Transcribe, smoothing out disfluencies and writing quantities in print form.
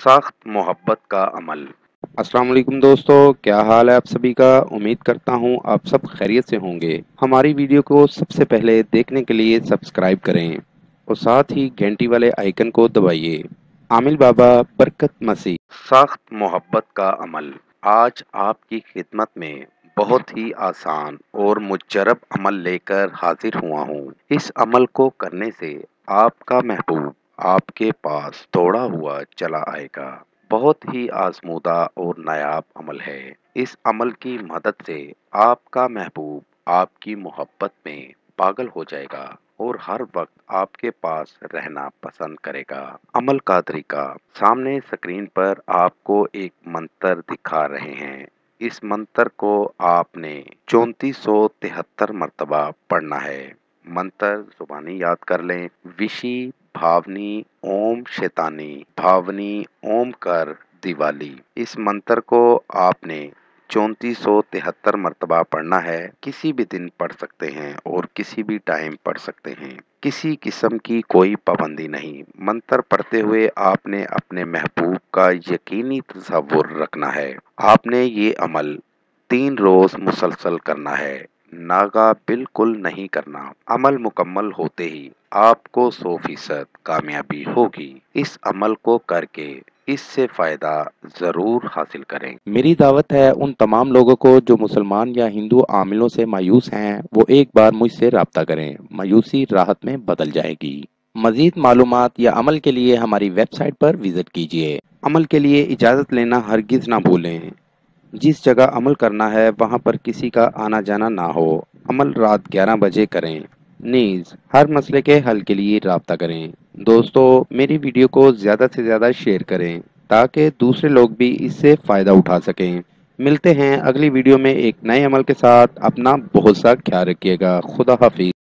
سخت محبت کا عمل۔ السلام علیکم دوستو، کیا حال ہے آپ سبھی کا؟ امید کرتا ہوں آپ سب خیریت سے ہوں گے۔ ہماری ویڈیو کو سب سے پہلے دیکھنے کے لیے سبسکرائب کریں اور ساتھ ہی گھنٹی والے آئیکن کو دبائیے۔ عامل بابا برکت مسیح۔ سخت محبت کا عمل۔ آج آپ کی خدمت میں بہت ہی آسان اور مجرب عمل لے کر حاضر ہوا ہوں۔ اس عمل کو کرنے سے آپ کا محبوب آپ کے پاس دوڑا ہوا چلا آئے گا۔ بہت ہی آزمودہ اور نایاب عمل ہے۔ اس عمل کی مدد سے آپ کا محبوب آپ کی محبت میں پاگل ہو جائے گا اور ہر وقت آپ کے پاس رہنا پسند کرے گا۔ عمل کا طریقہ سامنے سکرین پر آپ کو ایک منتر دکھا رہے ہیں۔ اس منتر کو آپ نے 3473 مرتبہ پڑھنا ہے۔ منتر زبانی یاد کر لیں۔ وشی بھاونی اوم شیطانی بھاونی اوم کر دیوالی۔ اس منتر کو آپ نے 3473 مرتبہ پڑھنا ہے۔ کسی بھی دن پڑھ سکتے ہیں اور کسی بھی ٹائم پڑھ سکتے ہیں۔ کسی قسم کی کوئی پابندی نہیں۔ منتر پڑھتے ہوئے آپ نے اپنے محبوب کا یقینی تصور رکھنا ہے۔ آپ نے یہ عمل 3 روز مسلسل کرنا ہے۔ ناغہ بالکل نہیں کرنا۔ عمل مکمل ہوتے ہی آپ کو 100% کامیابی ہوگی۔ اس عمل کو کر کے اس سے فائدہ ضرور حاصل کریں۔ میری دعوت ہے ان تمام لوگوں کو جو مسلمان یا ہندو عاملوں سے مایوس ہیں، وہ ایک بار مجھ سے رابطہ کریں۔ مایوسی راحت میں بدل جائے گی۔ مزید معلومات یا عمل کے لیے ہماری ویب سائٹ پر وزٹ کیجیے۔ عمل کے لیے اجازت لینا ہرگز نہ بھولیں۔ جس جگہ عمل کرنا ہے وہاں پر کسی کا آنا جانا نہ ہو۔ عمل رات 11 بجے کریں۔ نیز ہر مسئلے کے حل کے لیے رابطہ کریں۔ دوستو، میری ویڈیو کو زیادہ سے زیادہ شیئر کریں تاکہ دوسرے لوگ بھی اس سے فائدہ اٹھا سکیں۔ ملتے ہیں اگلی ویڈیو میں ایک نئے عمل کے ساتھ۔ اپنا بہت سا خیال رکھیے گا۔ خدا حافظ۔